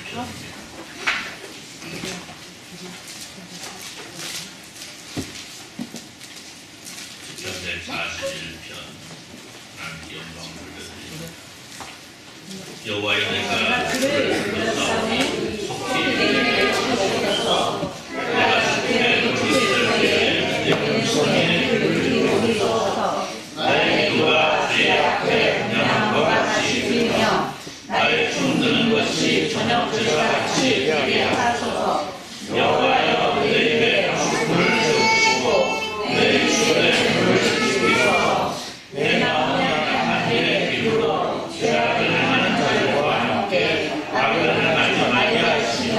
1편입니다. 시편 141편 하나님께 영광을 돌려드립니다. 여호와여 내가 그를 불렀사오니 속히 내게 찾으소서. 내가 죽게 우리 이들에게 내 손에 그를 이루소서. 나의 기도가 주의 앞에 명함과 같이 들리며 나의 숨드는 것이 저녁 제사 같이 되게 하소서. 여호와여 내 입에 불을 세우시고 내 입술에 불을 지피소서. 내 마음을 악한 일에 비루어 죄악을 행하는 자들과 함께 악을 행하지 말게 하시며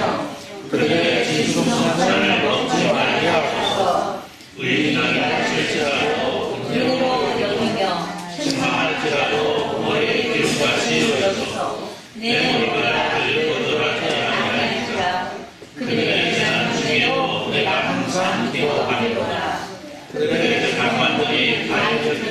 그들의 진실성찬을 먹지 말게 하소서. 의인은 실지라도 은혜로 여기며 책망할지라도 너의 기름같이 여기소. 내 머리가 그를 거절하지 아니하리라. 그들의 재난 중에도 내가 항상 기도하리로다. 그들의 장관들이 발 곁에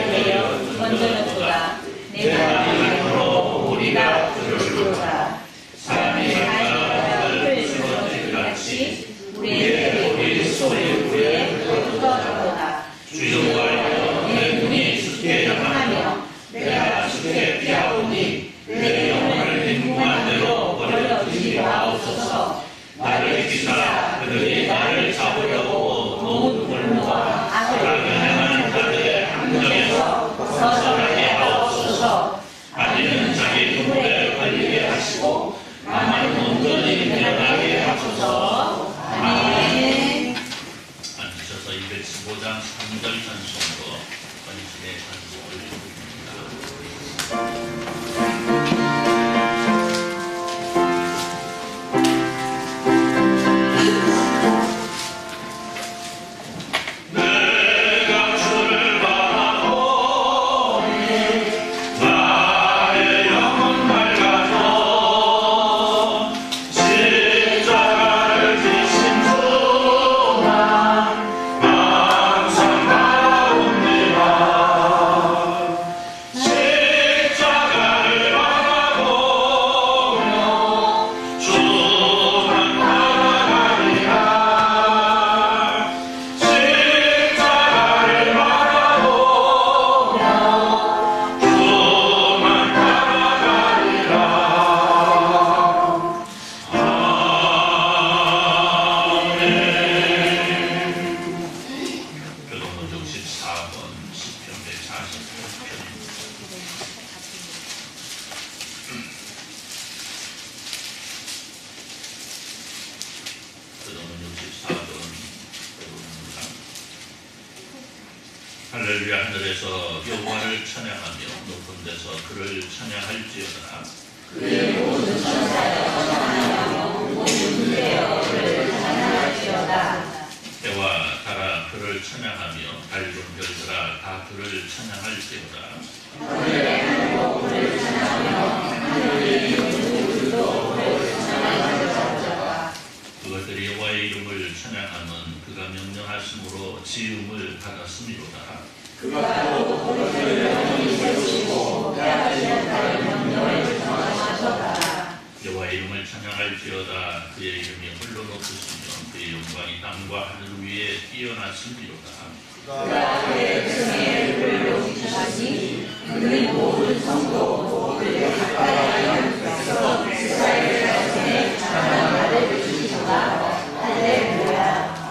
내려 던져놓도다. 내 말이 함으로 우리가 들으리로다. 사람이 발가락을 쓰러질 같이 우리의 우리 소리 위에 흩어져도다. 주 여호와여 내 눈이 주께 향하며 내가 주께 피하오니 내 영혼을 빈궁한 대로 버려두지 마옵소서. 나를 기사라 그들이 나를 잡으려고 노음을 모아 악을 행하는 자들의 함정에서 벗어나게 하옵소서. 아니는 자기 눈물에 걸리게 하시고 나만 온전히 일어나게 하소서. 아멘. 앉으셔서 215장 3절 찬송으로 권위신의 찬송을 부릅니다. 할렐루야. 하늘에서 여호와를 찬양하며 높은 데서 그를 찬양할지어다. 그의 모든 천사여 찬양하며 모든 무대여 그를 찬양할지어다. 해와 달아 그를 찬양하며 밝은 별들아 다 그를 찬양할지어다. 하늘의 하늘도 그를 찬양하며 하늘의 이름도 그를 찬양할지어다. 그것들이 여호와의 이름을 찬양하면 그가 명령하심으로 지음을 받았음이로다. 그가 또 그것을 영원히 세우시고 대하시는 다른 명령을 정하셨다. 여호와의 이름을 찬양할지어다. 그의 이름이 홀로 높으시며 그의 영광이 땅과 하늘 위에 뛰어났음이로다. 그가 그의 등에 불을 높이시니 그는 모든 성도 그를 가까이 하여 이스라엘 자손의 찬양을 주시리라. 할렐루야.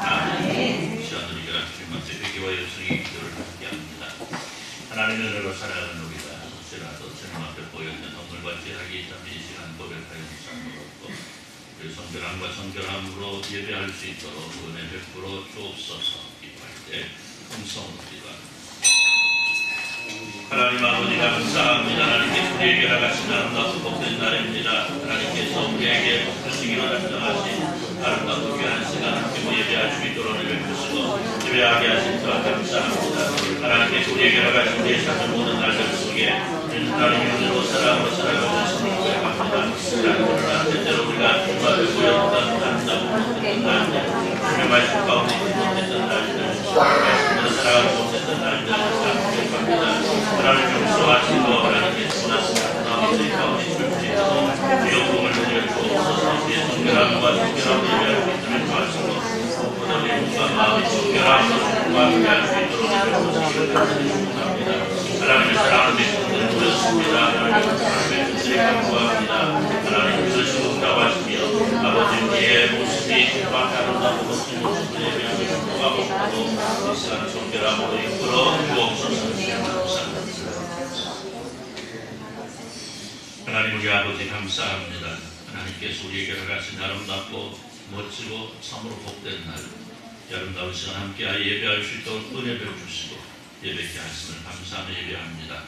아멘. 시간드리가 주님한테 회개와 열성의 기도를 함께합니다. 하나님의 은혜로 살아가는 우리가 혹시라도 주님 앞에 보였는 허물과 죄악이 있다면 이 시간 고백하여 묵상을 얻고 우리 성결함과 정결함으로 예배할 수 있도록 은혜 베풀어 주옵소서. 기도할 때 음성으로 기도합니다. 하나님 아버지 감사합니다. 하나님께서 우리에게 나가신 아름답고 복된 날입니다. 하나님께서 우리에게 복주시기로 작정하신 아름답고 귀한 시간 함께 예배할 수 있도록 은혜 베푸시고 예배하게 하신 것 감사합니다. 하나님께서 우리에게 나가신 우리의 삶의 모든 날들 속에 우리는 하나님의 은혜로 사랑으로 살아가는 신을 고백합니다. 그러나 때때로 우리가 주님을 보였던 아름답고 복된 날들 주님의 말씀 가운데 기도했던 날들 말씀으로 살아가고 못했던 날들 고백합니다. 하나님 용서하시고 하나님께서 원하시는 마음의 가운데 출주해서 영광을 누려 주옵소서. 이 시간 정결함으로 이끌어 주옵소서. 하나님 우리 아버지 감사합니다. 하나님께서 우리에게 허락하신 아름답고 멋지고 참으로 복된 날, 아름다운 시간 함께하여 예배할 수 있도록 은혜 베어주시고 예배케 하심을 감사하며 예배합니다.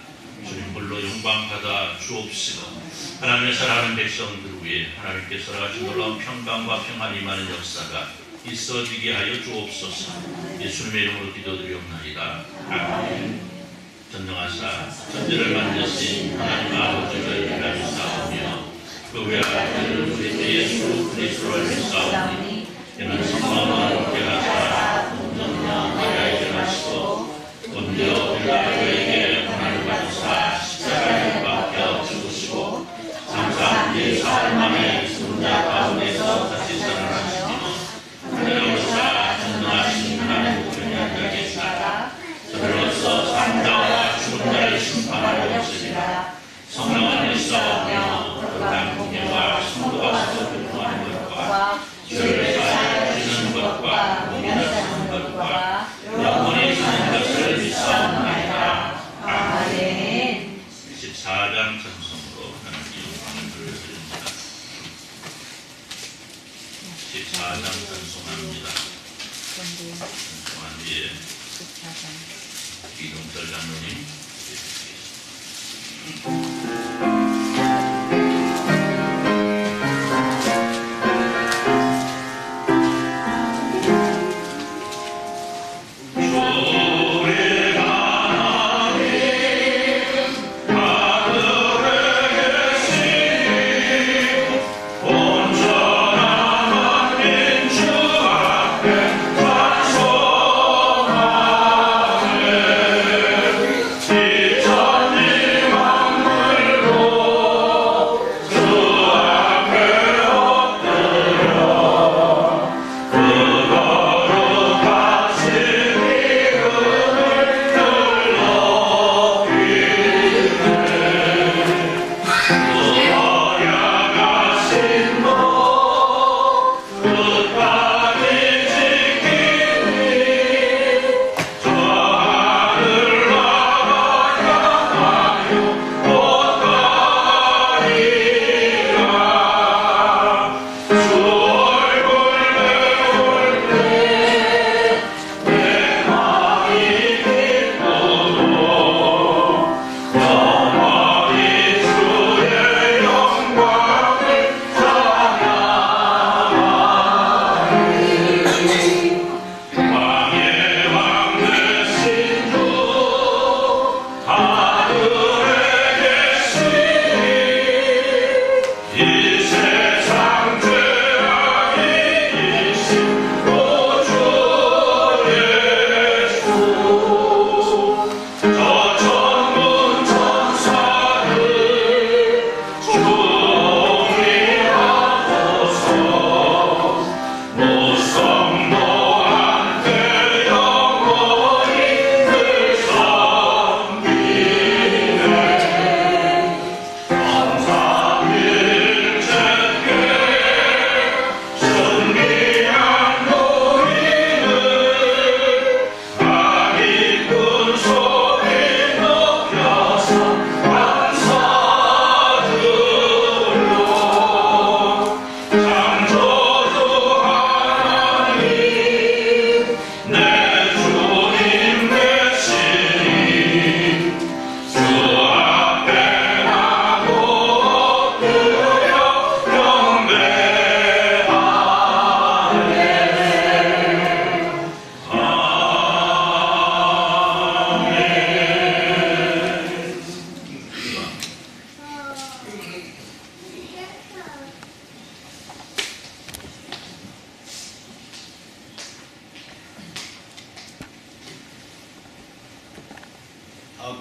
주님 홀로 영광 받아 주옵시고 하나님의 사랑하는 백성들 위해 하나님께서 허락하신 놀라운 평강과 평안이 임하는 역사가 있어지게 하여 주옵소서. 예수님의 이름으로 기도드리옵나이다. 아멘. 전능하사 천지를 만드신 하나님 아버지를 기다리사오며 그 외아들 우리 예수 그리스도를 믿사오니 이는 성령은 함께하사 온전히 마리아에게 하시고 온전 빌라도에게 고난을 받으사 십자가에 박혀 죽으시고 장사 뒤 사흘 만에 죽은 자 가운데서 다시 살아나시며 하늘로서 전능하신 하나님 우편에 앉아 계시다가 저들로서 산자와 죽은 자를 심판하려 오시리라. 성령은 있사오며 거룩한 공예와 성도가 서로 교통하는 것과 죄를 사하여 지는 것과 공의를 하는 것과 영원히 사는 것을 믿사옵나이다. 아멘. 14장 찬송으로 하나님께 영광을 돌려드립니다. 14장 찬송합니다. 찬송한 뒤에 이동철 장로님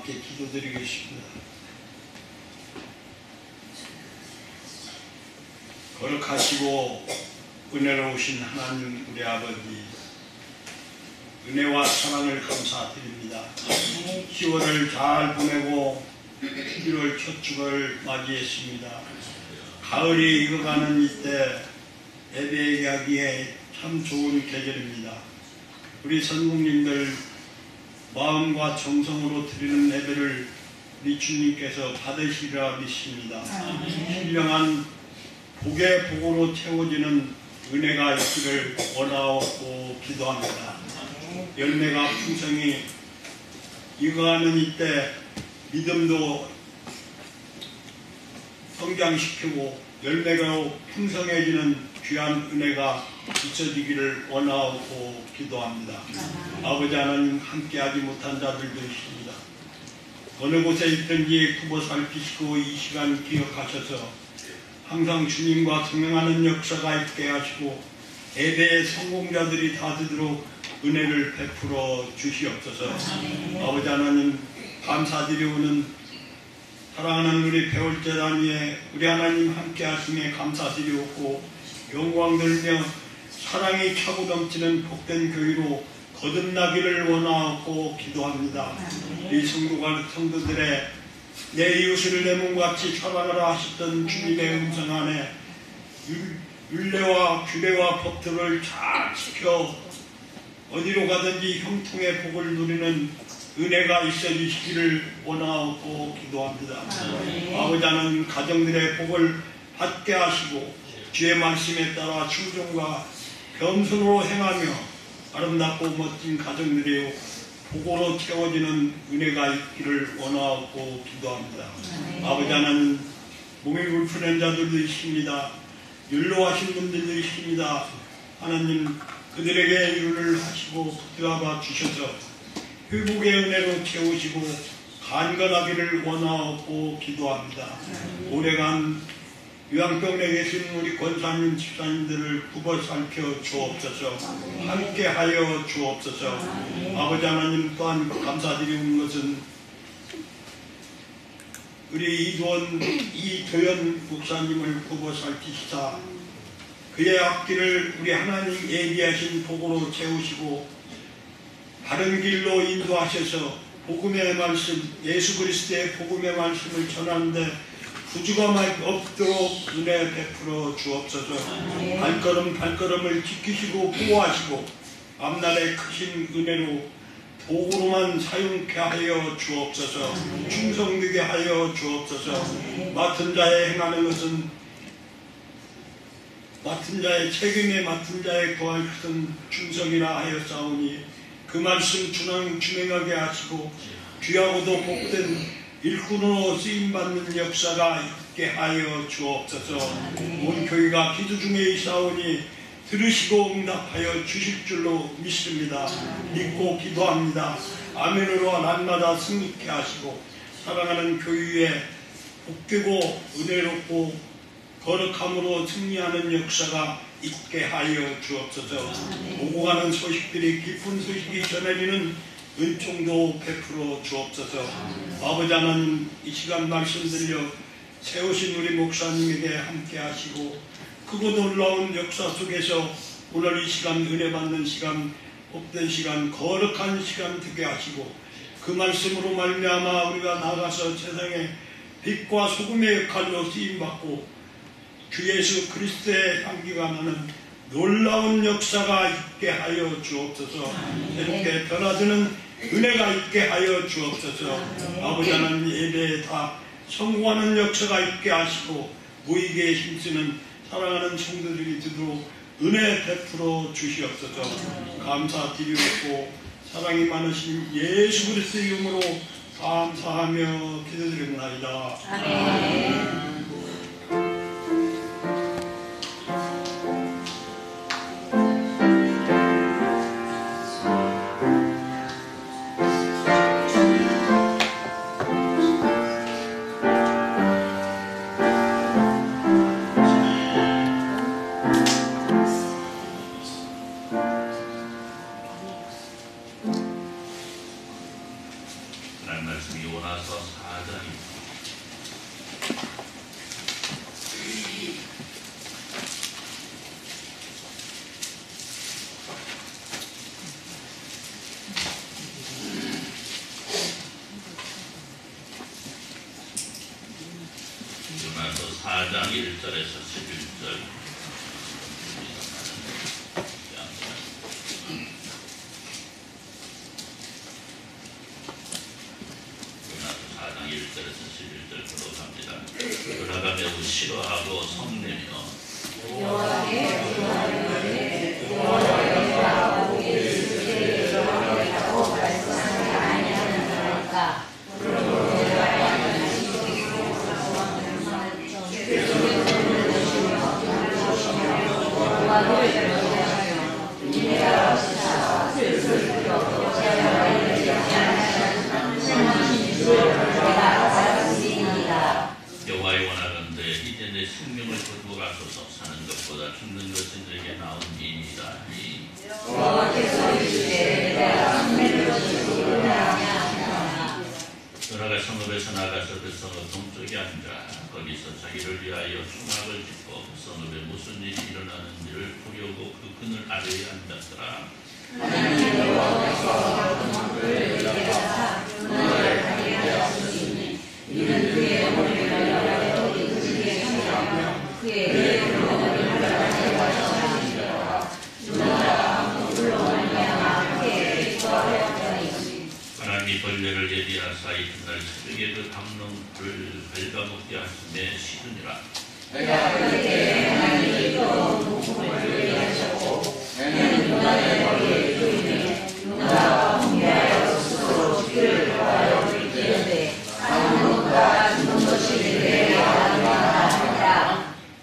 함께 기도드리겠습니다. 거룩하시고 은혜로우신 하나님 우리 아버지, 은혜와 사랑을 감사드립니다. 10월을 잘 보내고 1월 첫 주를 맞이했습니다. 가을이 익어가는 이때 예배하기에 참 좋은 계절입니다. 우리 선국님들 마음과 정성으로 드리는 예배를 우리 주님께서 받으시리라 믿습니다. 신령한 복의 복으로 채워지는 은혜가 있기를 원하고 기도합니다. 열매가 풍성히 익어가는 이때 믿음도 성장시키고 열매가 풍성해지는 귀한 은혜가 있어지기를 원하고 기도합니다. 아버지 하나님, 함께하지 못한 자들도 있습니다. 어느 곳에 있든지 굽어 살피시고 이 시간 기억하셔서 항상 주님과 동행하는 역사가 있게 하시고 예배의 성공자들이 다 되도록 은혜를 베풀어 주시옵소서. 아버지 하나님, 감사드리오는 사랑하는 우리 배울재단 위에 우리 하나님 함께 하심에 감사드리옵고 영광 돌며 사랑이 차고 넘치는 복된 교회로 거듭나기를 원하고 기도합니다. 이 성도들의 내 이웃을 내 몸같이 사랑하라 하셨던 주님의 음성 안에 율례와 규례와 법들을 잘 지켜 어디로 가든지 형통의 복을 누리는 은혜가 있어주시기를 원하고 기도합니다. 아버지 하나님, 가정들의 복을 받게 하시고 주의 말씀에 따라 충성과 겸손으로 행하며 아름답고 멋진 가정들의 복으로 채워지는 은혜가 있기를 원하고 기도합니다. 아버지 하나님, 몸이 불편한 자들도 있습니다. 율로하신 분들도 있습니다. 하나님, 그들에게 일을 하시고 붙잡아 주셔서 회복의 은혜로 채우시고 간건하기를 원하고 기도합니다. 오래간 요양병원에 계신 우리 권사님, 집사님들을 굽어 살펴 주옵소서. 함께하여 주옵소서. 아버지 하나님, 또한 감사드리는 것은 우리 이도현 목사님을 굽어 살피시사 그의 앞길을 우리 하나님 예비하신 복으로 채우시고 바른 길로 인도하셔서 복음의 말씀, 예수 그리스도의 복음의 말씀을 전하는데 부족함이 없도록 은혜 베풀어 주옵소서. 발걸음을 지키시고 보호하시고 앞날에 크신 은혜로 도구로만 사용케 하여 주옵소서. 충성되게 하여 주옵소서. 맡은 자에 행하는 것은 맡은 자의 책임에 맡은 자에 구할 것은 충성이라 하였사오니 그 말씀 준행하게 하시고 귀하고도 복된 일꾼으로 쓰임받는 역사가 있게 하여 주옵소서. 온 교회가 기도 중에 있사오니 들으시고 응답하여 주실 줄로 믿습니다. 믿고 기도합니다. 아멘으로 날마다 승리케 하시고 사랑하는 교회에 복되고 은혜롭고 거룩함으로 승리하는 역사가 있게 하여 주옵소서. 오고 가는 소식들이 기쁜 소식이 전해지는 은총도 베풀어 주옵소서. 아버지 하나님, 이 시간 말씀 들려 세우신 우리 목사님에게 함께 하시고 크고 놀라운 역사 속에서 오늘 이 시간 은혜 받는 시간, 복된 시간, 거룩한 시간 되게 하시고 그 말씀으로 말미암아 우리가 나가서 세상에 빛과 소금의 역할로 쓰임받고 주 예수 그리스도의 향기가 나는 놀라운 역사가 있게 하여 주옵소서. 이렇게 변화되는 은혜가 있게 하여 주옵소서. 아버지 하나님, 예배에 다 성공하는 역사가 있게 하시고 모이게 힘쓰는 사랑하는 성도들이 되도록 은혜 베풀어 주시옵소서. 감사드리고 사랑이 많으신 예수 그리스도의 이름으로 감사하며 기도드립니다. 아멘. 요나서 4장 1절에서 11절 기뻐하고 성내며 여호와의 원하건대 이제 내 생명을 거두어가소서. 사는 것보다 죽는 것이 내게 나음이니이다. 요나가 성읍에서 나가서 그 성읍 동쪽에 앉아 거기서 자기를 위하여 수막을 짚고 그 성읍에 무슨 일이 일어나는지를 보려고 그 그늘 아래에 앉았더라. 하나님이 벌레를 예비하사 이튿날 새벽에 그 강롱불을 갉아먹게 하심에 시드니라.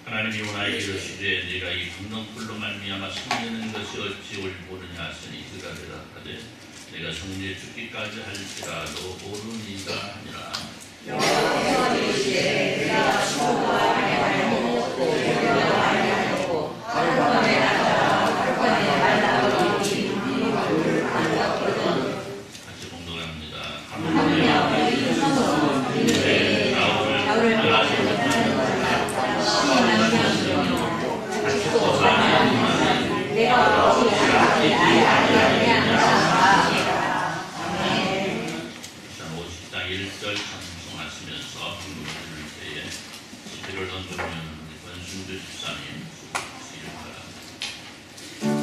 하나님이 요나에게 이르시되 네가 이 강롱불로 말미암아 성내는 것이 어찌 옳보느냐 하시니 그가 대답하되 내가 성내에 죽기까지 할지라도 오르니이다 하니라. 같이 봉독합니다. 자, 50장 1절 찬송하시면서 한국을 부를 때에 시비를 던져보면 권순주 집사님 수고하시길 바랍니다.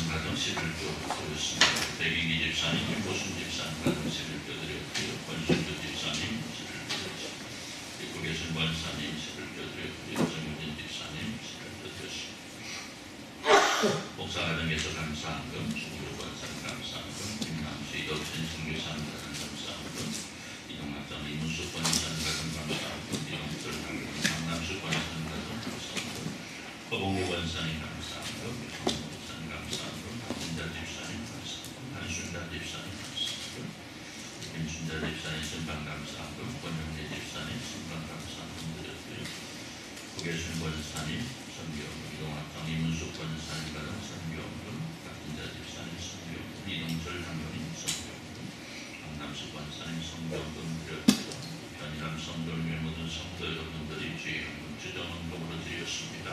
가정 11조 드렸습니다. 백인기 집사님, 김보순 집사님 가정 11조 드렸고요. 권순주 집사님 11조 드렸습니다. 입고 계신 권사님 11조 드렸고요. 정유진 집사님 11조 드렸습니다. 목사가정에서 감사한금, 수구로 권사님 감사한금, 김남수 이덕진 성교사님 가정 감사한금, 이동학장 이문수 권사님 가정 감사한금, 이동철 강남수 권사님 가정 감사한금, 허봉구 권사님 감사한금, 유성모 집사님 감사한금, 박진자 집사님 감사한금, 한순자 집사님 감사한금, 김순자 집사님 신방 감사한금, 권영재 집사님 신방 감사한금 드렸고요. 고계순 권사님 선교원금, 이동학장 이문수 권사님 가정 선교원금, 박진자 집사님 선교원금, 이동철 장로님 선교원금, 강남수 권사님 선교원금 드렸고요. 변이람 성도를 모든 성도 여러분들이 주의 헌금 주정헌금으로 드렸습니다.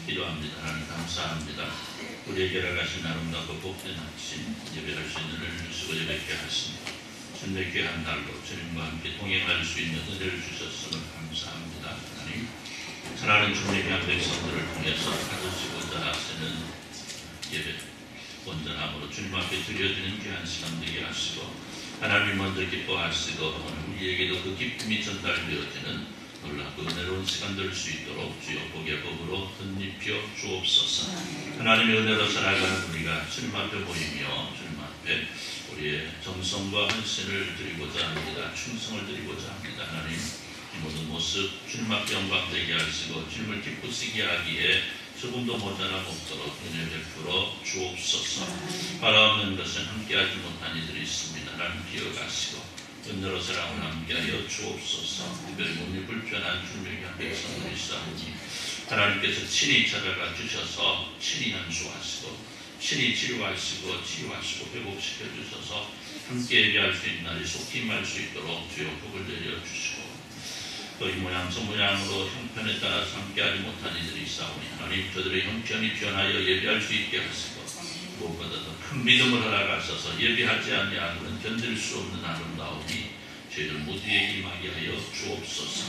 기도합니다. 하나님 감사합니다. 우리에게 허락하신 아름답고 복된 아침 예배할 수 있는 은혜를 주시고 예배케 하십니다. 주님의 귀한 날로 주님과 함께 동행할 수 있는 은혜를 주셨음을 감사합니다. 하나님 사랑하는 주님의 귀한 백성들을 통해서 가르치고자 하시는 예배 온전함으로 주님 앞에 드려지는 귀한 시간 되게 하시고 하나님 먼저 기뻐하시고 오늘 우리에게도 그 기쁨이 전달되어지는 놀랍고 은혜로운 시간 될 수 있도록 주여 복의 법으로 덧입혀 주옵소서. 하나님의 은혜로 살아가는 우리가 주님 앞에 모이며 주님 앞에 우리의 정성과 헌신을 드리고자 합니다. 충성을 드리고자 합니다. 하나님 이 모든 모습 주님 앞에 영광되게 하시고 주님을 기쁘시게 하기에 조금도 모자람 없도록 은혜 베풀어 주옵소서. 바라옵는 것은 함께하지 못한 이들이 있습니다. 하나님 기억하시고 은혜로 사랑을 함께하여 주옵소서. 특별히 몸이 불편한 주님의 귀한 백성들이 있사오니 하나님께서 친히 찾아가 주셔서 친히 연수하시고 친히 치료하시고 회복시켜 주셔서 함께 예배할 수 있는 날이 속히 임할 수 있도록 주여 복을 내려주시고 또 이 모양 저 모양으로 형편에 따라서 함께하지 못한 이들이 있사오니 하나님 저들의 형편이 변하여 예배할 수 있게 하시고 무엇보다 더 큰 믿음을 허락하셔서 예배하지 아니하고는 견딜 수 없는 아름다움이 저희들 모두에게 임하게 하여 주옵소서.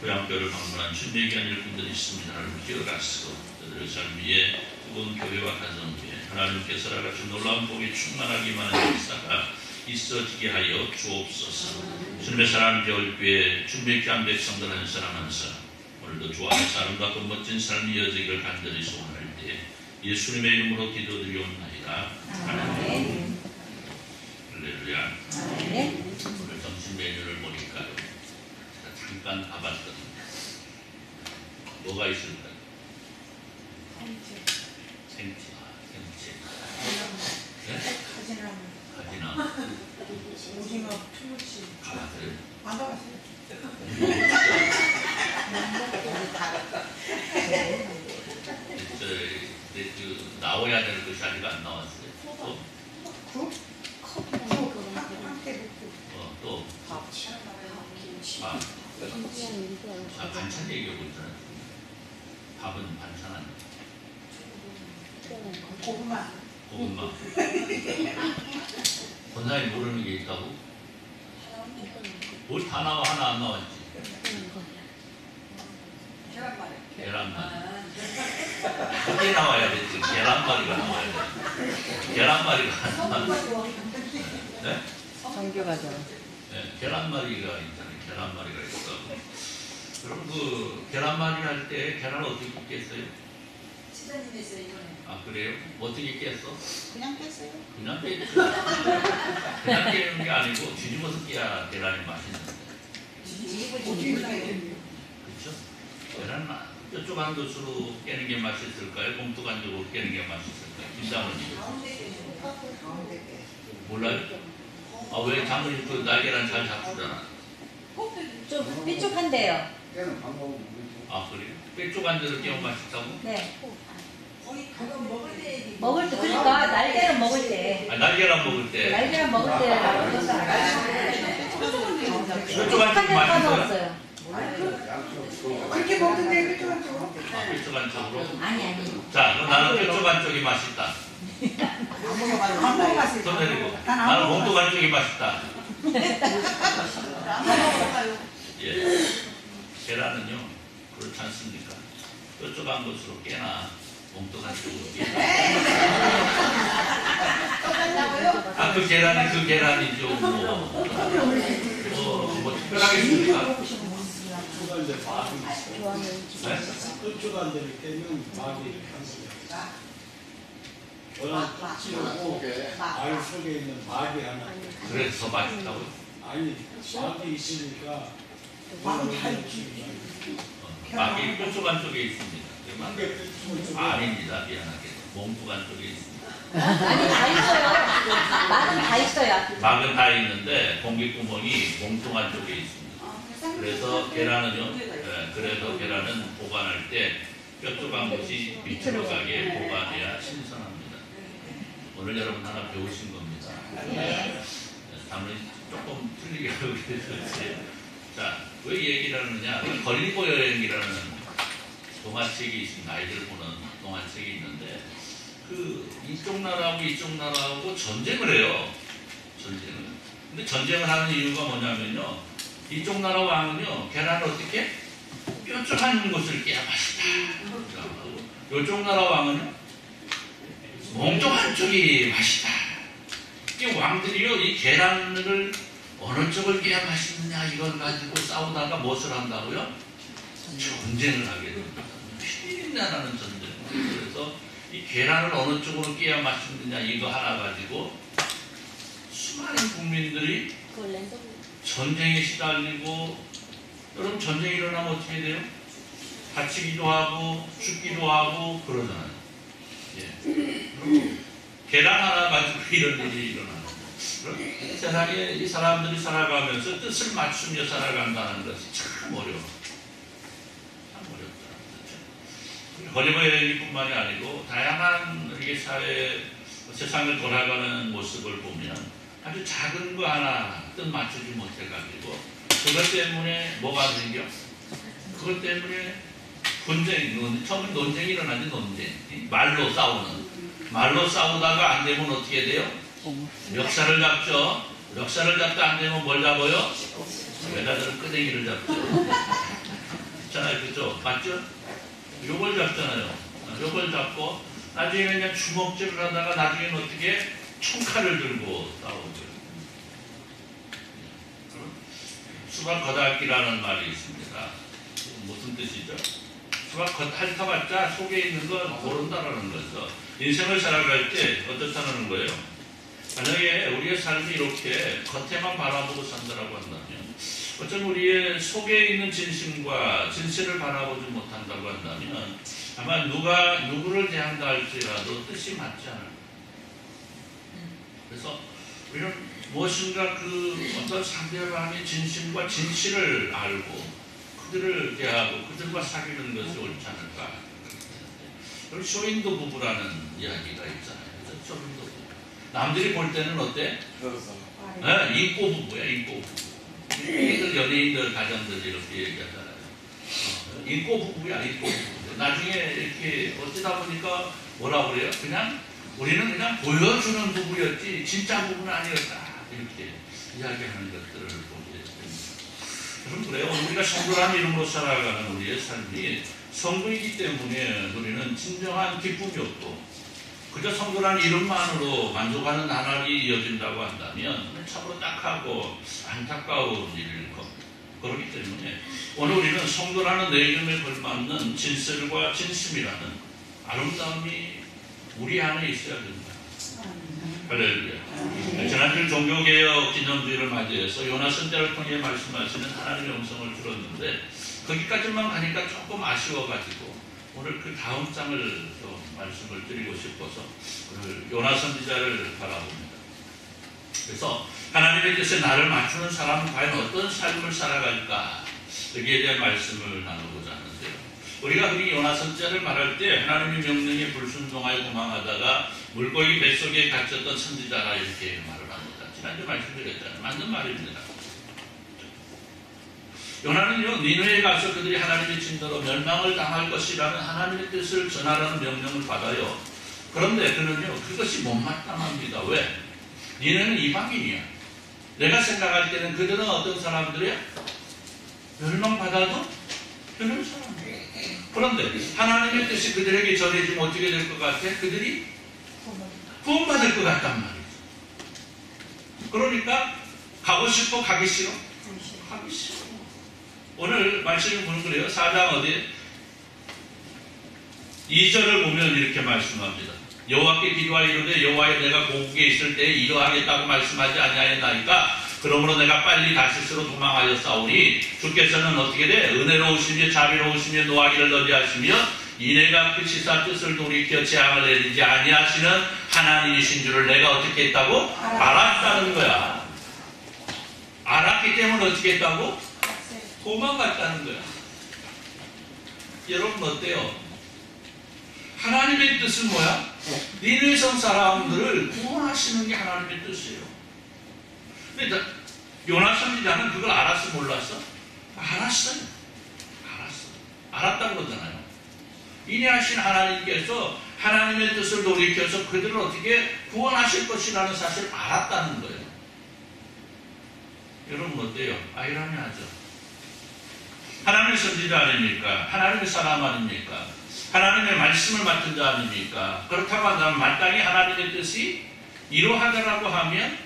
고향교를 방문한 주님의 귀한 일꾼들이 있습니다. 하나님 기억하시고 저들의 삶 위에 뜨거운 교회와 가정 위에 하나님께서 허락하신 놀라운 복이 충만하기만 하는 역사가 있어지게 하여 주옵소서. 주님의 사랑하는 겨울교회 주님의 귀한 백성들 한 사람 한 사람 오늘도 주 안에서 아름답고 멋진 삶이 이어지기를 간절히 소원할 때 예수님의 이름으로 기도드리옵나이다. 아멘. 할렐루야. 오늘 점심 메뉴를 보니까요 잠깐 봐봤거든요. 뭐가 있을까요? 생채. 네? 가지나무. 오징어, 추무치. 가봤어요? 안 가봤어요. 그 나와야 될 것이 아직 안 나왔어요. 또? 국? 한때 또? 밥. 밥. 반찬 얘기하고 있잖아요. 밥은 반찬 아니에요. 고구마. 권사님 모르는 게 있다고? 뭘 다 나와 하나 안 나왔지? 계란말이. 그게 나와야 되지. 계란말이가 나와야 돼. 계란말이가 안 나와. 네? 정교가죠. 네, 계란말이가 있잖아요. 계란말이가 있다고. 그럼 그 계란말이 할 때 계란을 어떻게 굽겠어요? 시장님 했어요 이번에. 아 그래요? 어떻게 깼어? 그냥 뺐어요. 그냥 깼죠. 그냥 깨는 게 아니고 뒤집어서 깨야 계란이 맛있는데. 그렇죠? 계란은 이쪽 한 것으로 깨는 게 맛있을까요? 봉투 간쪽으로 깨는 게 맛있을까요? 김장모님 몰라요? 아 왜 장모님 그 날계란 잘 잡수잖아. 좀 삐죽한데요. 아 그래요? 뼈쪽 한 데를 깨면 맛있다고? 네. 먹을 때 먹을 때 그러니까 날계란 먹을 때. 아 날계란 먹을 때. 날계란 먹을 때 뼈쪽 한 쪽이 맛있어요? 먹었어요. 그렇게 먹는데 그렇게 한쪽으로? 아 뼈쪽 한 쪽으로? 아니. 자 그럼 나는 뼈쪽 한 쪽이 맛있다. 안 먹어봤어요. 손 내리고. 난안 나는 먹어봤어요. 봉투 한 쪽이 맛있다. 안 먹어봐요. 예. 계란은요 그렇지 않습니까? 뾰족한 것으로 깨나 몽뚱한 쪽으로 깨나 그 계란이 그 계란이죠. 뭐 특별하겠습니까? 초가 이제 막이 있어요. 네? 끝초가 이제 깨면 막이 이렇게 한 거예요. 워낙 찌르고 알 속에 있는 막이 하나. 그래서 더 맛있다고요? 아니 막이 있으니까 막이 뾰족한 쪽에 있습니다. 한개 끝초 아닙니다. 미안하게. 몸뚱한 쪽에 있습니다. 아니 다 있어요. 막은 다 있어요. 막은 다 있는데 공기구멍이 몸뚱한 쪽에 있습니다. 그래서 계란은요, 그래서 계란은 보관할 때 뾰족한 것이 밑으로 가게 보관해야 신선합니다. 오늘 여러분 하나 배우신 겁니다. 다음에 조금 틀리게 하고 계셨지. 자, 왜 얘기를 하느냐? 걸리고 여행이라는 동화책이 있습니다. 아이들 보는 동화책이 있는데, 이쪽 나라하고 이쪽 나라하고 전쟁을 해요. 전쟁을. 근데 전쟁을 하는 이유가 뭐냐면요. 이쪽 나라 왕은요, 계란을 어떻게? 뾰족한 것을 깨야 맛있다. 이쪽 나라 왕은요, 몽뚱한 쪽이 맛있다. 이 왕들이요, 이 계란을 어느 쪽을 깨야 맛있느냐, 이걸 가지고 싸우다가 무엇을 한다고요? 전쟁을 하게 됩니다. 피리나라는 전쟁. 그래서 이 계란을 어느 쪽으로 깨야 맛있느냐, 이거 하나 가지고 수많은 국민들이 전쟁에 시달리고, 여러분 전쟁이 일어나면 어떻게 돼요? 다치기도 하고 죽기도 하고 그러잖아요. 예. 계란 하나 가지고 이런 일이 일어나는 거예요. 세상에 이 사람들이 살아가면서 뜻을 맞추며 살아간다는 것이 참 어려워. 참 어렵다. 걸리버 여행뿐만이 아니고 다양한 이게 세상을 돌아가는 모습을 보면 아주 작은 거 하나 뜻 맞추지 못해가지고 그것 때문에 뭐가 생겨? 그것 때문에 분쟁, 처음에 논쟁이 일어나지. 논쟁. 말로 싸우는. 말로 싸우다가 안 되면 어떻게 돼요? 멱살을 잡죠. 멱살을 잡다 안 되면 뭘 잡아요? 여자들은 끄댕이를 잡죠. 있잖아요. 그죠? 맞죠? 요걸 잡잖아요. 요걸 잡고 나중에 그냥 주먹질을 하다가 나중에는 어떻게 총칼을 들고 싸우죠. 수박 겉핥기라는 말이 있습니다. 무슨 뜻이죠? 수박 겉핥아봤자 속에 있는 걸 모른다라는 거죠. 인생을 살아갈 때 어떻다는 거예요? 만약에 우리의 삶이 이렇게 겉에만 바라보고 산다라고 한다면, 어쩌면 우리의 속에 있는 진심과 진실을 바라보지 못한다고 한다면 아마 누가 누구를 대한다 할지라도 뜻이 맞지 않을 거예요. 그래서 우리는 무엇인가 어떤 상대방의 진심과 진실을 알고 그들을 대하고 그들과 사귀는 것이 옳지 않을까. 그리고 쇼윈도 부부라는 이야기가 있잖아요. 그래서 쇼윈도 부부. 남들이 볼 때는 어때? 네, 인꼬 부부야, 인꼬 부부. 연예인들, 가정들 이렇게 얘기하잖아요. 인꼬 부부야, 인꼬 부부. 나중에 이렇게 어쩌다 보니까 뭐라 그래요? 그냥 우리는 그냥 보여주는 부부였지 진짜 부부는 아니었다. 이렇게 이야기하는 것들을 보게 됩니다. 여러분 그래요. 우리가 성도라는 이름으로 살아가는 우리의 삶이 성도이기 때문에 우리는 진정한 기쁨이 없고 그저 성도라는 이름만으로 만족하는 나날이 이어진다고 한다면 참으로 딱하고 안타까운 일일 겁니다. 그렇기 때문에 오늘 우리는 성도라는 내 이름에 걸맞는 진실과 진심이라는 아름다움이 우리 안에 있어야 된다. 할렐루야. 지난주 종교개혁 기념주의를 맞이해서 요나 선자를 통해 말씀하시는 하나님의 음성을 들었는데 거기까지만 가니까 조금 아쉬워가지고 오늘 그 다음 장을 좀 말씀을 드리고 싶어서 오늘 요나 선지자를 바라봅니다. 그래서 하나님의 뜻에 나를 맞추는 사람은 과연 어떤 삶을 살아갈까 여기에 대한 말씀을 나누고자 하는데요. 우리가 흔히 요나 선지자를 말할 때 하나님의 명령에 불순종하여 도망하다가 물고기 뱃속에 갇혔던 선지자라 이렇게 말을 합니다. 지난주 말씀드렸잖아요. 맞는 말입니다. 요나는요, 니느웨에 가서 그들이 하나님의 진노로 멸망을 당할 것이라는 하나님의 뜻을 전하라는 명령을 받아요. 그런데 그는요, 그것이 못마땅합니다. 왜? 니네는 이방인이야. 내가 생각할 때는 그들은 어떤 사람들이야? 멸망받아도 되는 사람이야. 그런데 하나님의 뜻이 그들에게 전해지면 어떻게 될 것 같아? 그들이 구원받을 것 같단 말이죠. 그러니까 가고 싶어, 가기 싫어? 가기 싫어. 오늘 말씀을 보는 거래요. 4장 어디 2절을 보면 이렇게 말씀합니다. 여호와께 기도하여 이르되 여호와여 내가 고국에 있을 때에 이러하겠다고 말씀하지 아니하였나이까 그러므로 내가 빨리 다시스로 도망하여 싸우니 주께서는 어떻게 돼? 은혜로우시며 자비로우시며 노하기를 더디하시며 이내가 그 시사 뜻을 돌이켜 재앙을 내리지 아니하시는 하나님이신 줄을 내가 어떻게 했다고? 알았다는 거야. 알았기 때문에 어떻게 했다고? 도망갔다는 거야. 여러분 어때요? 하나님의 뜻은 뭐야? 니느웨 성 사람들을 구원하시는 게 하나님의 뜻이에요. 근데 요나 선지자는 그걸 알았어 몰랐어? 알았어요. 알았어. 알았다는 거잖아요. 인내하신 하나님께서 하나님의 뜻을 돌이켜서 그들을 어떻게 구원하실 것이라는 사실을 알았다는 거예요. 여러분 어때요? 아이러니하죠. 하나님의 선지자 아닙니까? 하나님의 사람 아닙니까? 하나님의 말씀을 맡은 자 아닙니까? 그렇다고 한다면 마땅히 하나님의 뜻이 이러하다라고 하면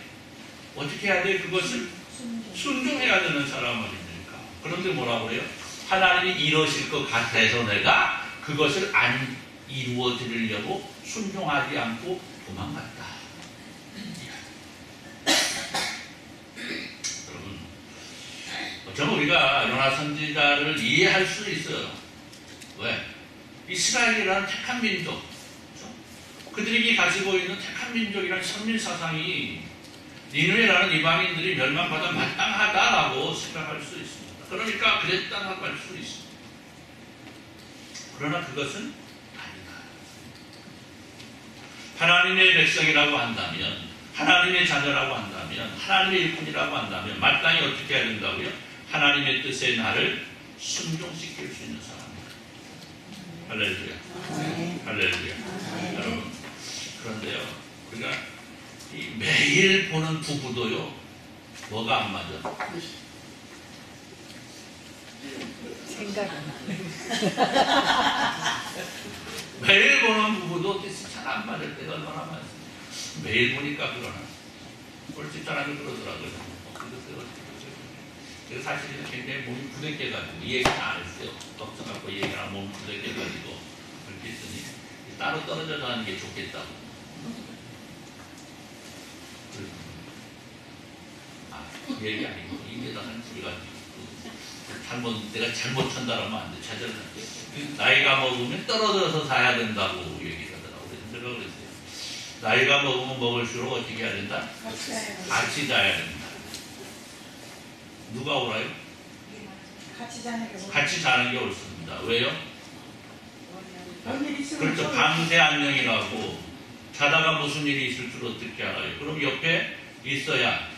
어떻게 해야 돼? 그것을 순종해야 되는 사람 아닙니까? 그런데 뭐라고 해요? 하나님이 이러실 것 같아서 내가 그것을 안 이루어 드리려고 순종하지 않고 도망갔다. 여러분, 어쩌면 우리가 요나 선지자를 이해할 수 있어요. 왜? 이스라엘이라는 택한 민족, 그렇죠? 그들에게 가지고 있는 택한 민족이라는 선민 사상이 니느웨라는 이방인들이 멸망받아 마땅하다라고 생각할 수 있습니다. 그러니까 그랬다고 할 수 있습니다. 그러나 그것은 아니다. 하나님의 백성이라고 한다면, 하나님의 자녀라고 한다면, 하나님의 일꾼이라고 한다면 마땅히 어떻게 해야 된다고요? 하나님의 뜻에 나를 순종시킬 수 있는 사람. 할렐루야. 할렐루야. 여러분, 그런데요, 우리가 이 매일 보는 부부도요, 뭐가 안 맞아? 생각이 매일 보는 부부도 뜻이 잘 안 맞을 때가 얼마나 많습니다. 매일 보니까 그러나. 오늘 집사람이 그러더라고요. 그래서 사실은 굉장히 몸이 부대껴가지고 이 얘기는 안 했어요. 걱정갖고 얘기랑 몸이 부대껴가지고 그렇게 했더니 따로 떨어져서 하는 게 좋겠다고. 그 얘기 아니고 입에다가 우리가 내가 잘못한다라면 안 돼. 제대로 나이가 먹으면 떨어져서 사야 된다고 얘기를 하더라고요. 그래서 제가 그랬어요. 나이가 먹으면 먹을수록 어떻게 해야 된다? 같이 자야 된다. 누가 오라요? 같이 자는 게 옳습니다. 왜요? 그렇죠. 밤새 안녕이라고 자다가 무슨 일이 있을 줄 어떻게 알아요? 그럼 옆에 있어야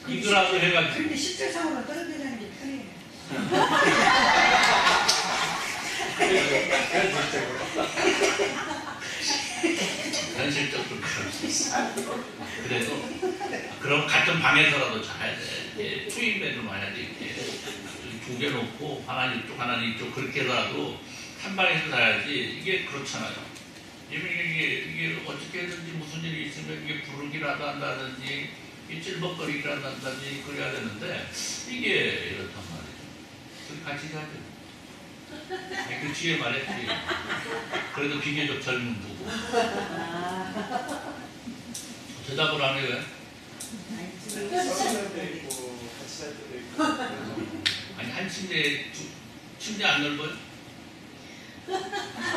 이거라도 해가지고. 근데 실질상으로 떨어지는 게 편해요. 현실적으로 그럴 수 있어. 그래도 그럼 같은 방에서라도 자야 돼. 투인bed로 해야지. 이렇게 두 개 놓고 하나 이쪽 하나 이쪽 그렇게라도 한 방에서 자야지. 이게 그렇잖아요. 이게 어떻게든지 무슨 일이 있으면 이게 부르기라도 한다든지 찔벅거리기라도 한다든지 그래야 되는데 이게 이렇단 말이죠. 그럼 같이 자죠. 그 뒤에 말했지. 그래도 비교적 젊은 부부. 대답을 안 해요, 왜? 아니, 한 침대에 침대 안 넓어요?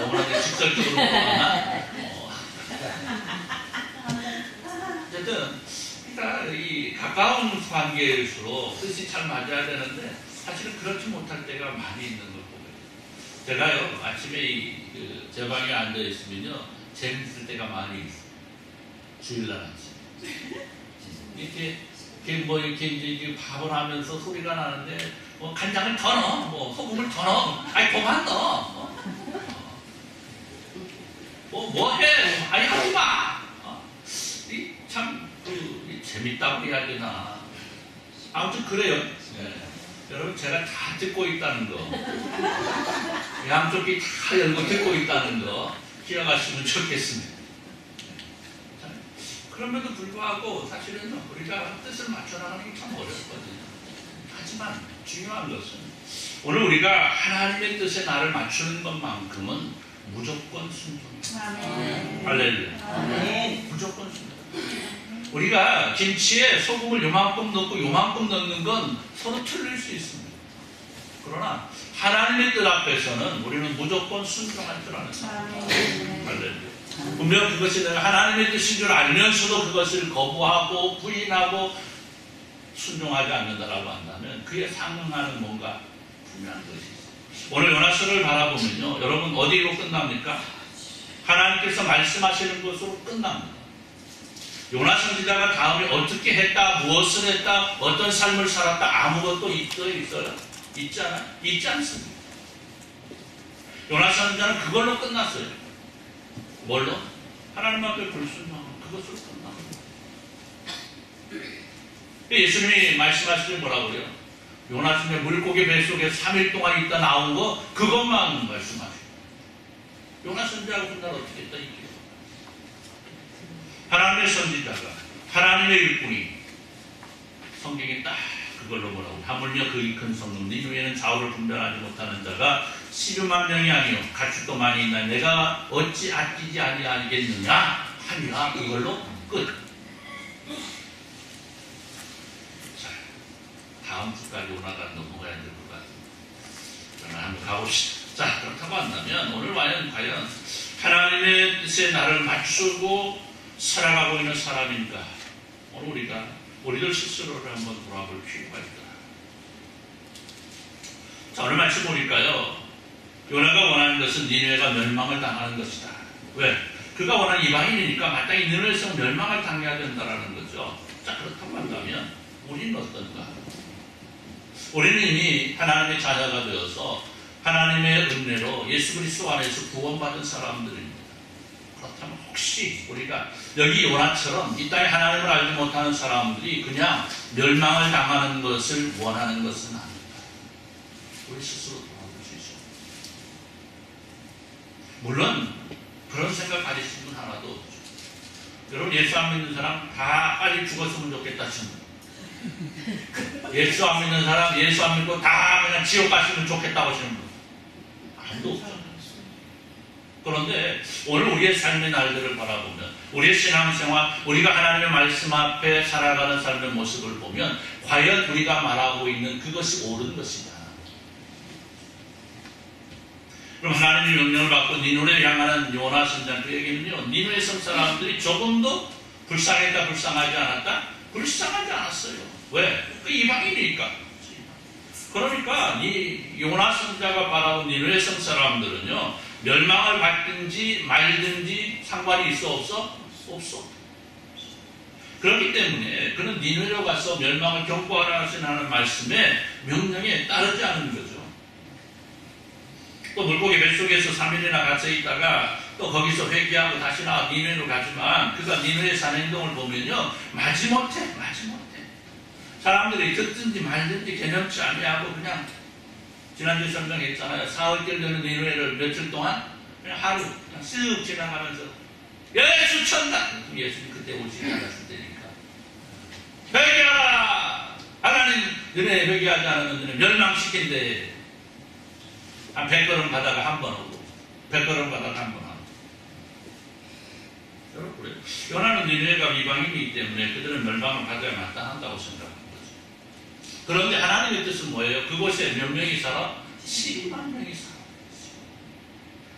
어머나 직설적으로 물어봤나? 어쨌든, 그러니까 이 가까운 관계일수록 뜻이 잘 맞아야 되는데, 사실은 그렇지 못할 때가 많이 있는 걸 보고요. 제가요, 아침에 제 방에 앉아있으면요, 재밌을 때가 많이 있어요. 주일날 아침. 이렇게 이제 밥을 하면서 소리가 나는데, 뭐, 간장을 더 넣어, 뭐, 소금을 더 넣어, 아니, 그만 넣어. 뭐 해? 아니, 하지 마! 참, 재밌다고 해야 되나. 아무튼 그래요. 네. 여러분, 제가 다 듣고 있다는 거. 양쪽 귀 다 열고 듣고 있다는 거 기억하시면 좋겠습니다. 그럼에도 불구하고 사실은 우리가 뜻을 맞춰나가는 게 참 어렵거든요. 하지만 중요한 것은 오늘 우리가 하나님의 뜻에 나를 맞추는 것만큼은 무조건 순종. 할렐루야. 무조건 순종. 우리가 김치에 소금을 요만큼 넣고 요만큼 넣는 건 서로 틀릴 수 있습니다. 그러나 하나님의 뜻 앞에서는 우리는 무조건 순종할 줄 아는 사람. 할렐루야. 분명 그것이 내가 하나님의 뜻인 줄 알면서도 그것을 거부하고 부인하고 순종하지 않는다라고 한다면 그에 상응하는 뭔가 분명한 것이 있어요. 오늘 요나서를 바라보면요, 여러분 어디로 끝납니까? 하나님께서 말씀하시는 것으로 끝납니다. 요나 선지자가 다음에 어떻게 했다, 무엇을 했다, 어떤 삶을 살았다, 아무것도 있어요? 있지 않아요? 있지 않습니다. 요나 선지자는 그걸로 끝났어요. 뭘로? 하나님 앞에 불순종하는 그것으로 끝납니다. 예수님이 말씀하시길 뭐라고 그래요? 요나 선지자 물고기 뱃속에 3일 동안 있다 나온 거 그것만 말씀하시고 요나 선지자가 그날 어떻게 했다 이게요. 하나님의 선지자가 하나님의 일꾼이 성경에 딱 그걸로 뭐라고 하물며 그 큰 성읍 니누에는 좌우를 분별하지 못하는 자가 12만 명이 아니요 가축도 많이 있나 내가 어찌 아끼지 아니하겠느냐 하니라. 그걸로 끝. 자, 다음 주까지 오나가 넘어가야 될 것 같습니다. 그러면 한번 가봅시다. 자, 그렇다고 한다면 오늘 과연 하나님의 뜻에 나를 맞추고 살아가고 있는 사람인가? 오늘 우리들 스스로를 한번 돌아볼 필요가 있다. 자, 오늘 말씀 보니까요, 요나가 원하는 것은 니느웨가 멸망을 당하는 것이다. 왜? 그가 원하는 이방인이니까 마땅히 니느웨에서 멸망을 당해야 된다는 거죠. 자, 그렇다고 한다면 우리는 어떤가? 우리는 이미 하나님의 자녀가 되어서 하나님의 은혜로 예수 그리스도 안에서 구원받은 사람들입니다. 그렇다면 혹시 우리가 여기 요나처럼 이 땅에 하나님을 알지 못하는 사람들이 그냥 멸망을 당하는 것을 원하는 것은 아니다. 우리 스스로 돌아볼 수 있습니다. 물론 그런 생각 가지신 분 하나도 없죠. 여러분 예수 안 믿는 사람 다 빨리 죽었으면 좋겠다 싶습니다. 예수 안 믿는 사람 예수 안 믿고 다 그냥 지옥 갔으면 좋겠다고 하시는 분 아무도 없죠. 그런데 오늘 우리의 삶의 날들을 바라보면 우리의 신앙생활, 우리가 하나님의 말씀 앞에 살아가는 삶의 모습을 보면 과연 우리가 말하고 있는 그것이 옳은 것이냐. 그럼 하나님의 명령을 받고 니누웨를 향하는 요나 선지자 그에게는요, 니누웨 성 사람들이 조금도 불쌍했다 불쌍하지 않았다? 불쌍하지 않았어요. 왜? 그 이방인이니까. 그러니까 이 요나 선지자가 바라본 니누웨 성 사람들은요, 멸망을 받든지 말든지 상관이 있어 없어? 없어. 그렇기 때문에 그는 니느웨로 가서 멸망을 경고하라는 말씀에 명령에 따르지 않은 거죠. 또 물고기 뱃속에서 3일이나 갇혀 있다가 또 거기서 회개하고 다시 나와 니느웨로 가지만 그가 니느웨에 사는 행동을 보면요, 마지못해. 사람들이 듣든지 말든지 개념치 아니하고 그냥 지난주에 설명했잖아요. 사흘길 되는 니느웨를 며칠 동안 그냥 하루 그냥 쓱 지나가면서 예수 천다. 예수님 그때 오시지 않았을 때니까 회개하라. 하나님 너네 회개하지 않으면 너네 멸망시킨대. 한 100걸음 가다가 한 번 오고 100걸음 가다가 한 번 하고. 여러분 요나는 니느웨가 이방인이기 때문에 그들은 멸망을 받아야 마땅한다고 생각합니다. 그런데 하나님의 뜻은 뭐예요? 그곳에 몇 명이 살아? 12만 명이 살아.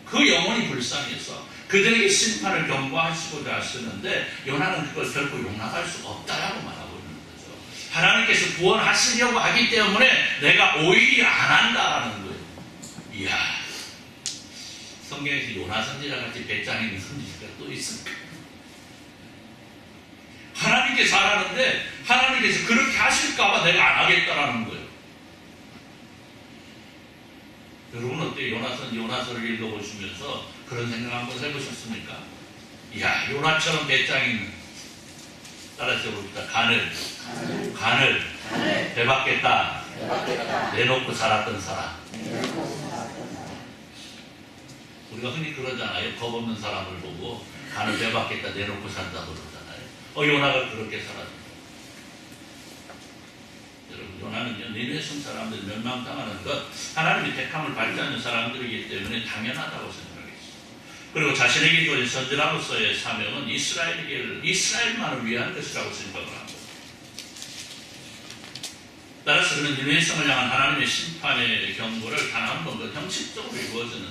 그 영혼이 불쌍해서 그들에게 심판을 경고하시고자 하시는데 요나는 그걸 결코 용납할 수가 없다라고 말하고 있는 거죠. 하나님께서 구원하시려고 하기 때문에 내가 오히려 안 한다라는 거예요. 이야, 성경에서 요나 선지자 같이 배짱 있는 선지자가 또 있습니까? 하나님께서 하라는데 하나님께서 그렇게 하실까봐 내가 안 하겠다라는 거예요. 여러분 어때요? 요나서를 읽어보시면서 그런 생각 한번 해보셨습니까? 이야, 요나처럼 배짱 있는, 따라서 봅시다. 간을 배받겠다. 내놓고 살았던 사람. 우리가 흔히 그러잖아요. 겁 없는 사람을 보고 간을 배받겠다 내놓고 산다고 그러잖아요. 요나가 그렇게 살았다. 여러분, 요나는요, 니느웨 성 사람들이 멸망당하는 것, 하나님이 택함을 받지 않는 사람들이기 때문에 당연하다고 생각했어요. 그리고 자신에게 주어진 선지자로서의 사명은 이스라엘만을 위한 것이라고 생각을 합니다. 따라서 그는 니느웨 성을 향한 하나님의 심판의 경고를 단 한 번 더 형식적으로 이루어지는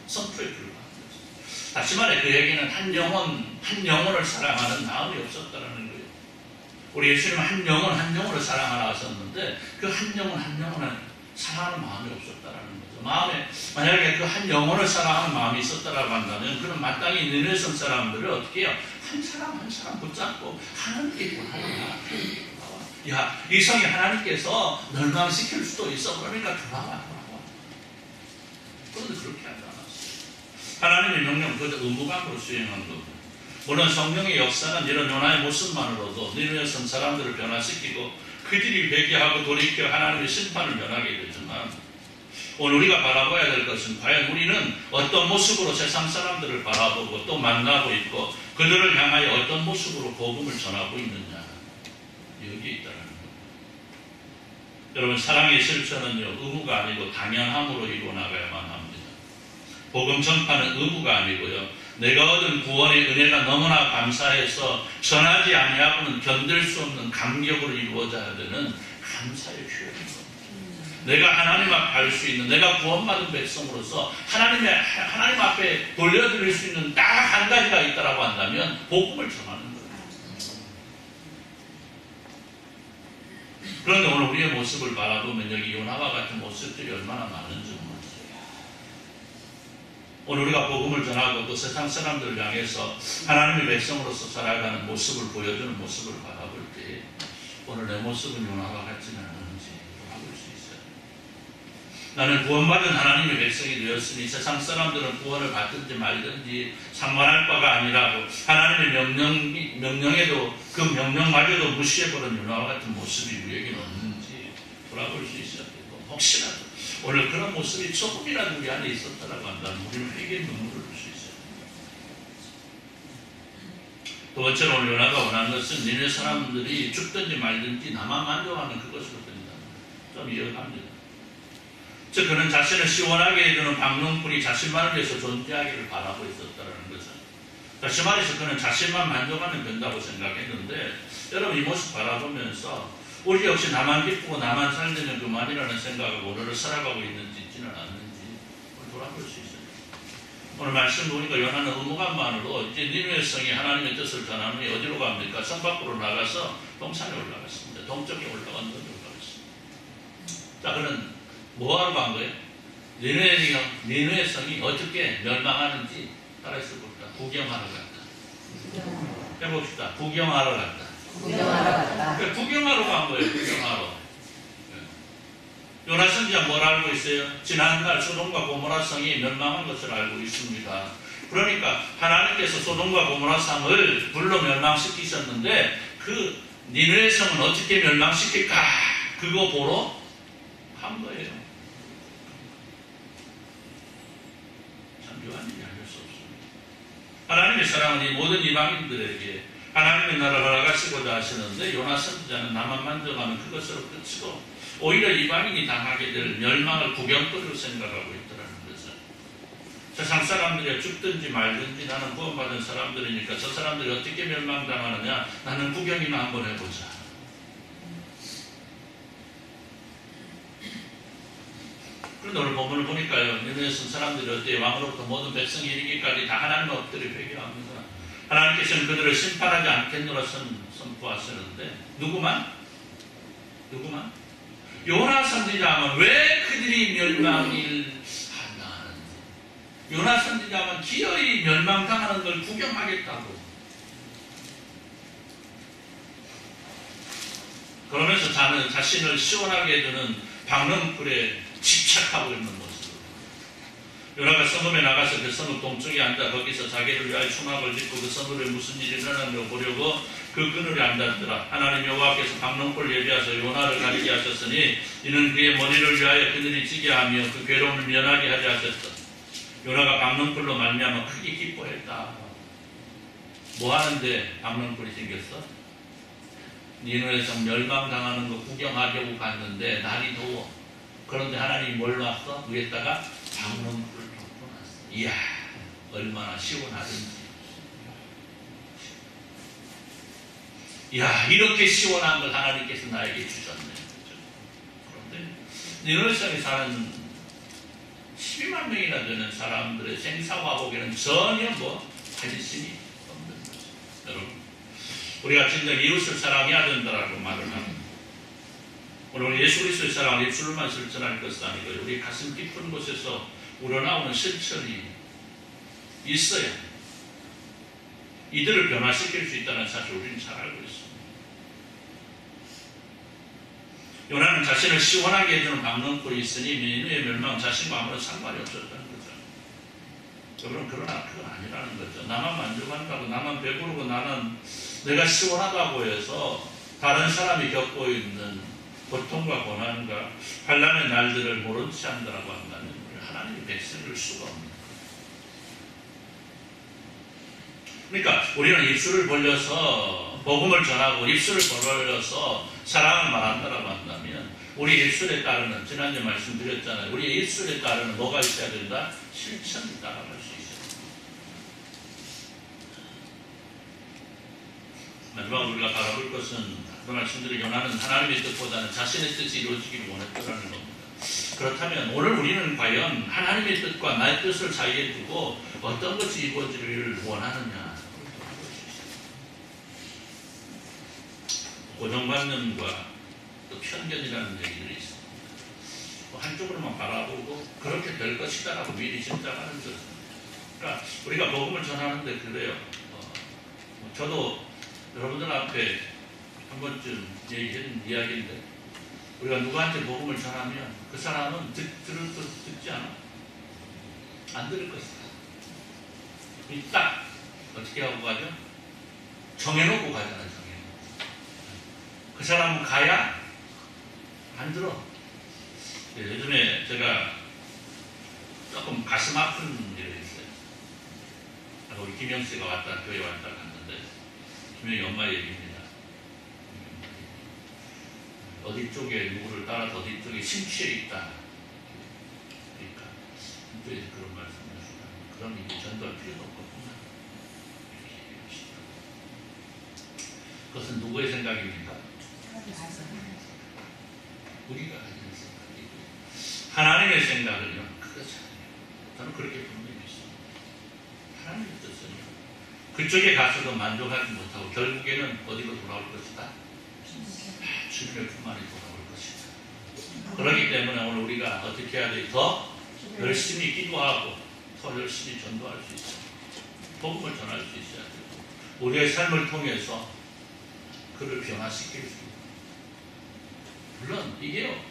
선포에 불과합니다. 다시 말해 그에게는 한 영혼을 사랑하는 마음이 없었다는 거예요. 우리 예수님은 한 영혼을 사랑하라 하셨는데 그 한 영혼을 사랑하는 마음이 없었다는 거죠. 마음에 만약에 그 한 영혼을 사랑하는 마음이 있었다라고 한다면 그는 마땅히 니느웨 성 사람들을 어떻게 해요? 한 사람 붙잡고 하나님께 구하라. 야, 이 성이 하나님께서 멸망시킬 수도 있어. 그러니까 돌아와. 그런데 그렇게 하지 않았어요. 하나님의 명령 그저 의무감으로 수행한 겁니다. 물론 성령의 역사는 이런 요나의 모습만으로도 니느웨 성 사람들을 변화시키고 그들이 회개하고 돌이켜 하나님의 심판을 면하게 되지만 오늘 우리가 바라봐야 될 것은 과연 우리는 어떤 모습으로 세상 사람들을 바라보고 또 만나고 있고 그들을 향하여 어떤 모습으로 복음을 전하고 있느냐, 여기에 있다는 겁니다. 여러분, 사랑의 실천은요, 의무가 아니고 당연함으로 이루어 나가야만 합니다. 복음 전파는 의무가 아니고요, 내가 얻은 구원의 은혜가 너무나 감사해서 전하지 아니하고는 견딜 수 없는 감격으로 이루어져야 되는 감사의 표현입니다. 내가 하나님 앞에 갈 수 있는, 내가 구원받은 백성으로서 하나님 앞에 돌려드릴 수 있는 딱 한 가지가 있다라고 한다면 복음을 전하는 거예요. 그런데 오늘 우리의 모습을 바라보면 여기 요나와 같은 모습들이 얼마나 많은지 몰라요. 오늘 우리가 복음을 전하고 또 세상 사람들을 향해서 하나님의 백성으로서 살아가는 모습을 보여주는 모습을 바라볼 때 오늘 내 모습은 요나와 같지는 않은지 바라볼 수 있어요. 나는 구원받은 하나님의 백성이 되었으니 세상 사람들은 구원을 받든지 말든지 상관할 바가 아니라고 하나님의 명령에도 그 명령마저도 무시해버린 요나와 같은 모습이 우리에게 없는지 돌아볼 수 있어야 되고, 혹시라도 오늘 그런 모습이 조금이라도 우리 안에 있었다라고 한다면 우리는 회개의 눈물을 흘릴 수 있어요. 두 번째로 오늘 요나가 원하는 것은 니네 사람들이 죽든지 말든지 나만 만족하는 그것으로 된다. 좀 이해갑니다. 즉 그는 자신을 시원하게 해주는 방명꾼이 자신만을 위해서 존재하기를 바라고 있었다는 거죠. 다시 말해서 그는 자신만 만족하면 된다고 생각했는데, 여러분 이 모습 바라보면서 우리 역시 나만 기쁘고 나만 살면 그만이라는 생각을 오늘을 살아가고 있는지 있지는 않는지 돌아볼 수 있어요. 오늘 말씀 보니까 요나는 의무감만으로 이제 니느웨 성이 하나님의 뜻을 전하는 게 어디로 갑니까? 성 밖으로 나가서 동산에 올라갔습니다. 동쪽에 올라간 데로 올라갔습니다. 자, 그는 뭐하러 간 거예요? 니느웨 성이 어떻게 멸망하는지 따라서 볼까? 구경하러 갔다. 해봅시다. 구경하러 갔다. 구경하러 간 거예요. 구경하러. 요나 선지자 뭘 알고 있어요? 지난달 소돔과 고모라 성이 멸망한 것을 알고 있습니다. 그러니까 하나님께서 소돔과 고모라 성을 불로 멸망시키셨는데 그 니느웨 성은 어떻게 멸망시킬까? 그거 보러 간 거예요. 참 묘한 일이 아닐 수 없습니다. 하나님의 사랑은 이 모든 이방인들에게 하나님의 나라를 허락하시고자 하시는데 요나 선지자는 나만 만족하는 그것으로 끝이고 오히려 이방인이 당하게 될 멸망을 구경거리로 생각하고 있더라는 거죠. 세상 사람들이 죽든지 말든지 나는 구원받은 사람들이니까 저 사람들이 어떻게 멸망당하느냐, 나는 구경이나 한번 해보자. 그런데 오늘 본문을 보니까요, 니느웨 성 사람들이 어때요? 왕으로부터 모든 백성이 이르기까지 다 하나님 엎드려 회개합니다. 하나님께서는 그들을 심판하지 않겠노라 선포하시는데 누구만? 요나 선지자만 왜 그들이 멸망을 하나는지, 요나 선지자만 기어이 멸망당하는 걸 구경하겠다고 그러면서 자신을 시원하게 해주는 방랑불에 집착하고 있는 모습. 요나가 성읍에 나가서 그 성읍 동쪽에 앉아 거기서 자기를 위하여 수막을 짓고 그 성읍에 무슨 일이 일어나는가 보려고 그 그늘에 앉았더라. 하나님 여호와께서 방랑불 예비하사 요나를 가리게 하셨으니 이는 그의 머리를 위하여 그늘이 지게 하며 그 괴로움을 면하게 하려 하셨다. 요나가 방랑불로 말미암아 크게 기뻐했다. 뭐 하는데 박농불이 생겼어? 니누에서 멸망당하는 거 구경하려고 갔는데 날이 더워. 그런데 하나님이 뭘 놨어? 위에다가 박농불을 덮어놨어. 이야, 얼마나 시원하든지. 이야, 이렇게 시원한 걸 하나님께서 나에게 주셨네. 그런데 니누에성에 사는 12만 명이나 되는 사람들의 생사화복에는 전혀 관심이 없는 거죠. 여러분, 우리가 진정 이웃을 사랑해야 된다라고 말을 합니다. 오늘 예수 그리스도의 사랑을 입술로만 실천할 것은 아니고요. 우리 가슴 깊은 곳에서 우러나오는 실천이 있어야 이들을 변화시킬 수 있다는 사실을 우리는 잘 알고 있습니다. 요나는 자신을 시원하게 해주는 박농불이 있으니 니느웨의 멸망 자신과 아무런 상관이 없었다는 거죠. 여러분, 그러나 그건 아니라는 거죠. 나만 만족한다고, 나만 배부르고, 나는 내가 시원하다고 해서 다른 사람이 겪고 있는 고통과 고난과 환난의 날들을 모른 채 한다고 한다면 하나님의 백성일 수가 없는 거예요. 그러니까 우리는 입술을 벌려서 복음을 전하고 입술을 벌려서 사랑을 말한다라고 한다면 우리 입술에 따르는, 지난주에 말씀드렸잖아요. 우리 입술에 따르는 뭐가 있어야 된다? 실천이 따라갈 수 있어요. 마지막으로 우리가 바라볼 것은, 그 말씀드린 요나는 하나님의 뜻보다는 자신의 뜻이 이루어지기를 원했다는 겁니다. 그렇다면 오늘 우리는 과연 하나님의 뜻과 나의 뜻을 사이에 두고 어떤 것이 이루어지기를 원하느냐? 고정관념과 또 편견이라는 얘기들이 있습니다. 한쪽으로만 바라보고 그렇게 될 것이다라고 미리 짐작하는 거죠. 그러니까 우리가 복음을 전하는데 그래요. 저도 여러분들 앞에 한 번쯤 얘기한 이야기인데, 우리가 누구한테 복음을 전하면 그 사람은 듣지 않아. 안 들을 것이다. 딱 어떻게 하고 가죠? 정해놓고 가잖아요. 그 사람은 가야 안 들어. 요즘에 제가 조금 가슴 아픈 일이 있어요. 우리 김영씨가 교회 왔다 갔는데, 김영희 엄마 얘기입니다. 어디 쪽에 누구를 따라서 어디 쪽에 심취해 있다. 그러니까 인도에서 그런 말씀을 하시다. 그런 일이 전도할 필요도 없구나. 이렇게 얘기하시다. 그것은 누구의 생각입니까? 우리가 가지는 생각이고, 하나님의 생각은요, 그렇잖아요. 저는 그렇게 분명히 있습니다. 하나님의 뜻은요, 그쪽에 가서도 만족하지 못하고 결국에는 어디로 돌아올 것이다? 주님의 품 안에 돌아올 것이다. 그렇기 때문에 오늘 우리가 어떻게 해야 돼? 더 열심히 기도하고 더 열심히 전도할 수 있어요. 복음을 전할 수 있어야 되고, 우리의 삶을 통해서 그를 변화시킬 수 있어요. 물론 이게요,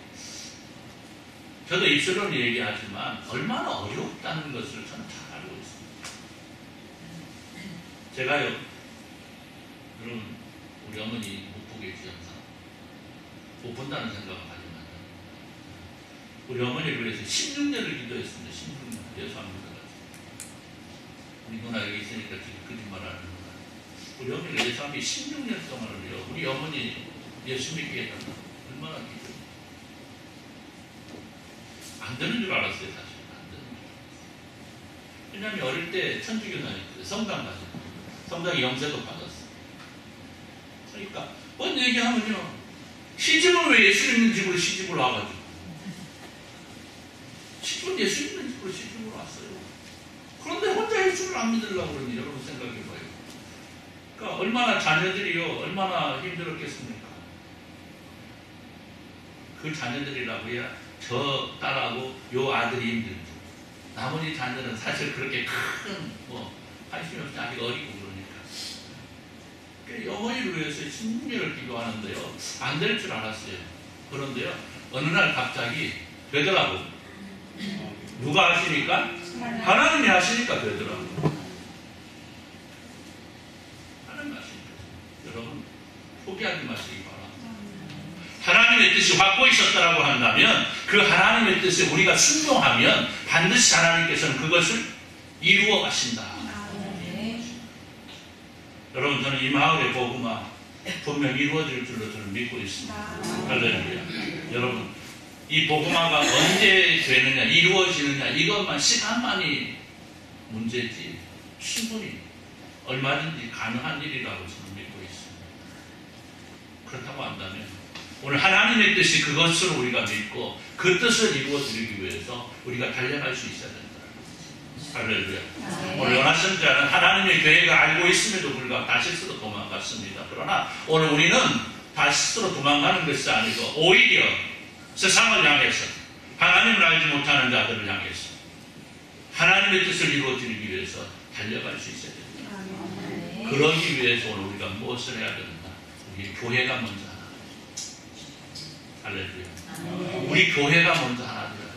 저도 입술로는 얘기하지만 얼마나 어렵다는 것을 저는 잘 알고 있습니다. 제가요, 여러분, 우리 어머니 못 보겠지, 항상. 못 본다는 생각을 가지 마요. 우리 어머니를 위해서 16년을 기도했습니다. 16년. 예수합니다. 우리 누나 여기 있으니까 지금 거짓말 하는 누나. 우리 어머니가 예수함이 16년 동안을요, 우리 어머니 예수 믿게 해달라. 얼마나 기도해요. 안 되는 줄 알았어요, 사실. 안 되는 줄 알았어요. 왜냐하면 어릴 때 천주교사였어요. 성당 가서. 성당에 영세도 받았어요. 그러니까, 뭔 얘기하면요, 시집을 왜 예수 믿는 집으로 시집을 와가지고. 시집은 예수 믿는 집으로 시집을 왔어요. 그런데 혼자 예수를 안 믿으려고 그러니 여러분 생각해봐요. 그러니까 얼마나 자녀들이요, 얼마나 힘들었겠습니까? 그 자녀들이라고야 저 딸하고 요 아들이 힘들죠. 나머지 자녀는 사실 그렇게 큰 관심이 없이 아직 어리고 그러니까. 어머니를 위해서 16년을 기도하는데요, 안 될 줄 알았어요. 그런데요, 어느 날 갑자기 되더라고. 누가 하시니까? 하나님이 하시니까 되더라고. 하나님이 하시니까. 여러분, 포기하지 마시기 바랍니다. 하나님의 뜻이 확고히 있었다라고 한다면 그 하나님의 뜻에 우리가 순종하면 반드시 하나님께서는 그것을 이루어 가신다. 여러분, 저는 이 마을의 복음화 분명히 이루어질 줄로 저는 믿고 있습니다. 할렐루야. 여러분, 이 복음화가 언제 되느냐, 이루어지느냐, 이것만, 시간만이 문제지 충분히 얼마든지 가능한 일이라고 저는 믿고 있습니다. 그렇다고 한다면 오늘 하나님의 뜻이 그것을 우리가 믿고 그 뜻을 이루어드리기 위해서 우리가 달려갈 수 있어야 된다. 할렐루야. 오늘 요나선자는 하나님의 계획을 알고 있음에도 불구하고 다시스로 도망갔습니다. 그러나 오늘 우리는 다시스로 도망가는 것이 아니고 오히려 세상을 향해서 하나님을 알지 못하는 자들을 향해서 하나님의 뜻을 이루어드리기 위해서 달려갈 수 있어야 됩니다. 그러기 위해서 오늘 우리가 무엇을 해야 되는가? 우리 교회가 먼저 하나. 할렐루야. 우리 교회가 먼저 하나 되어야 됩니다.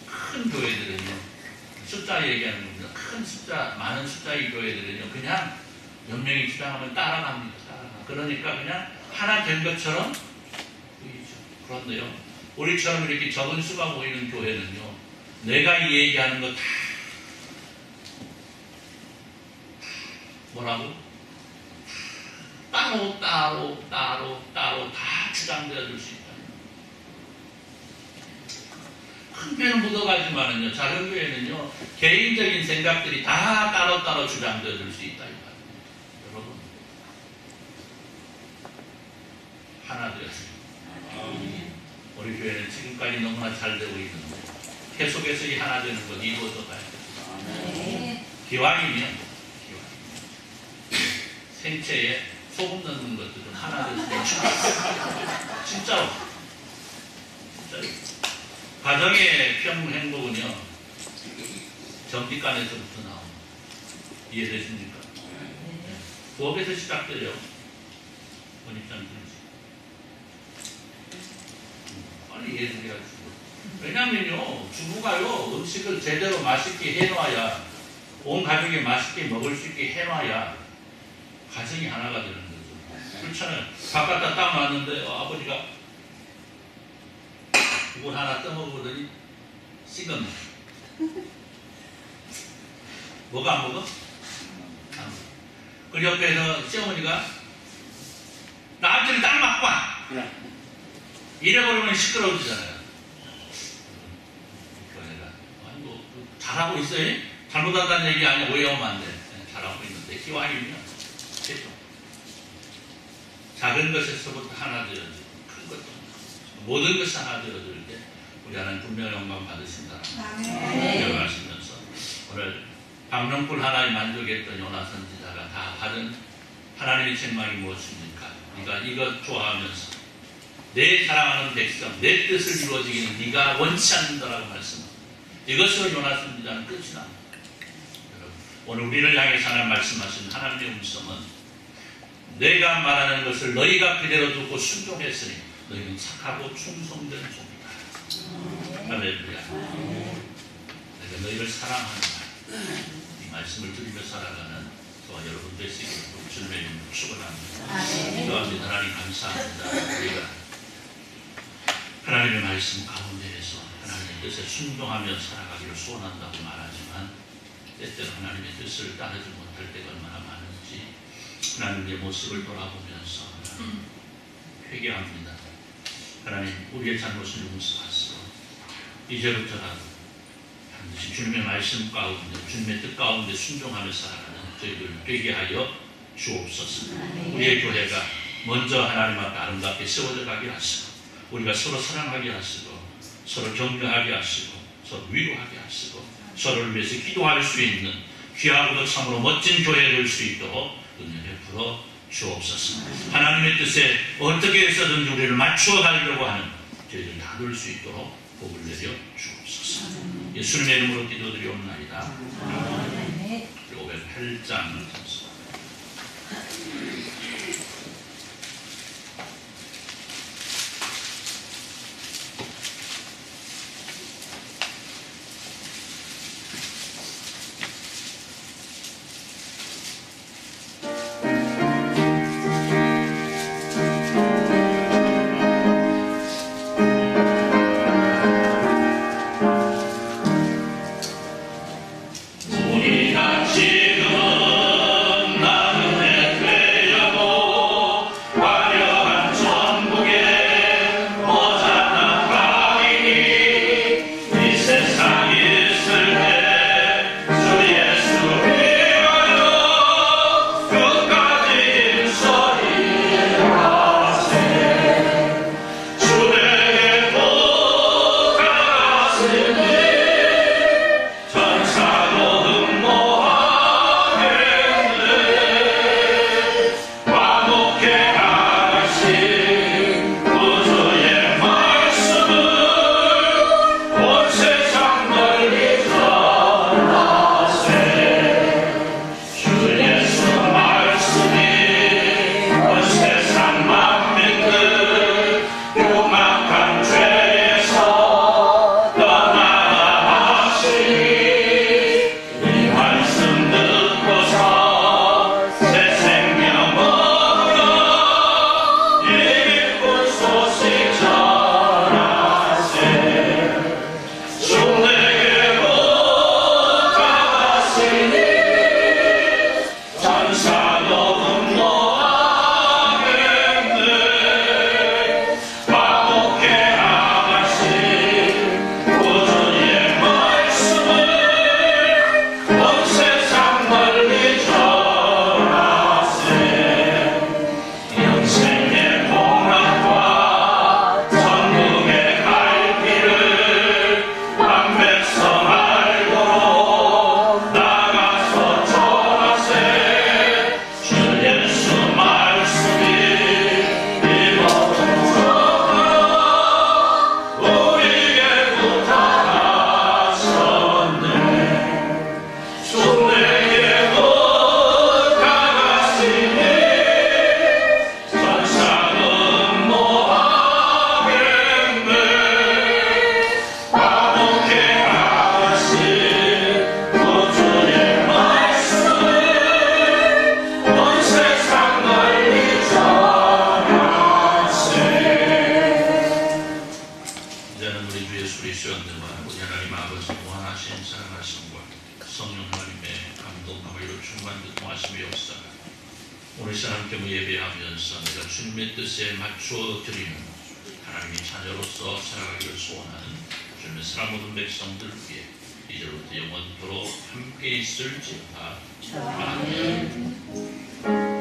큰 교회들은요, 숫자 얘기하는 겁니다. 큰 숫자, 많은 숫자의 교회들은요, 그냥 몇 명이 주장하면 따라갑니다. 그러니까 그냥 하나 된 것처럼 보이죠. 그런데요, 우리처럼 이렇게 적은 수가 모이는 교회는요, 내가 이 얘기하는 거 다 뭐라고? 따로 다 주장되어 줄 수 있다. 큰 교회는 묻어가지만은요, 작은 교회는요, 개인적인 생각들이 다 따로 주장되어 줄 수 있다. 여러분, 하나 되었습니다. 우리 교회는 지금까지 너무나 잘 되고 있는데 계속해서 이 하나 되는 것 이루어져 가야 됩니다. 기왕이면 생체에 소금 넣는 것도 좀 하나 됐으면 좋겠습니다. 진짜로. 가정의 평행복은요, 정직간에서부터 나옵니다. 이해되십니까? 부엌에서 시작돼요. 원입장 빨리 이해해드려야죠. 왜냐면요, 주부가요, 음식을 제대로 맛있게 해놔야, 온 가족이 맛있게 먹을 수 있게 해놔야 가정이 하나가 되는 거죠. 그렇잖아요. 바깥다 따놨는데 아버지가 물 하나 떠먹으더니 식은 뭐가 안 먹어? 안 먹어. 그 옆에서 시어머니가 나한테는 딱 맞고 와. 이래버리면 시끄러워지잖아요. 뭐, 잘하고 있어요? 잘못한다는 얘기 아니야. 오해하면 안 돼. 잘하고 있는데 기왕이면 됐죠. 작은 것에서부터 하나 되어지고 큰 것도 모든 것이 하나 되어질 때 우리 하나님 분명히 영광 받으신다. 말씀하시면서 오늘 방명불 하나에 만족했던 요나 선지자가 다 받은 하나님의 책망이 무엇입니까? 네가 이것 좋아하면서 내 사랑하는 백성, 내 뜻을 이루어지기는 네가 원치 않는다라고 말씀합니다. 이것으로 요나 선지자는 끝이 납니다. 오늘 우리를 향해서 하나님 말씀하신 하나님의 음성은 내가 말하는 것을 너희가 그대로 듣고 순종했으니 너희는 착하고 충성된 종이다. 할렐루야. 내가 너희를 사랑하는 이 말씀을 들으며 살아가는 저와 여러분 되시기를 주님의 이름으로 축원합니다. 기도합니다. 하나님 감사합니다. 우리가 하나님의 말씀 가운데에서 하나님의 뜻에 순종하며 살아가기를 소원한다고 말하지만 때때로 하나님의 뜻을 따르지 못할 때가 얼마나 많은지 하나님의 모습을 돌아보면서 회개합니다. 하나님, 우리의 잘못을 용서하시고 이제부터라도 반드시 주님의 말씀 가운데, 주님의 뜻 가운데 순종하며 살아가는 저희들 되게 하여 주옵소서. 우리의 교회가 먼저 하나님 앞에 아름답게 세워져 가게 하시고 우리가 서로 사랑하게 하시고 서로 격려하게 하시고 서로 위로하게 하시고 서로를 위해서 기도할 수 있는 귀하고도 참으로 멋진 교회 될 수 있도록 은혜 베풀어 주옵소서. 하나님의 뜻에 어떻게 해서든지 우리를 맞추어 가려고 하는 저희들 다 될 수 있도록 복을 내려 주옵소서. 예수님의 이름으로 기도드리옵나이다. 508장 우리가 말씀을 역사하고 오늘 시간 함께 예배하면서 내가 주님의 뜻에 맞추어 드리는 하나님의 자녀로서 살아가기를 소원하는 주님의 사랑 모든 백성들 위해 이제부터 영원토록 함께 있을지어다. 아멘.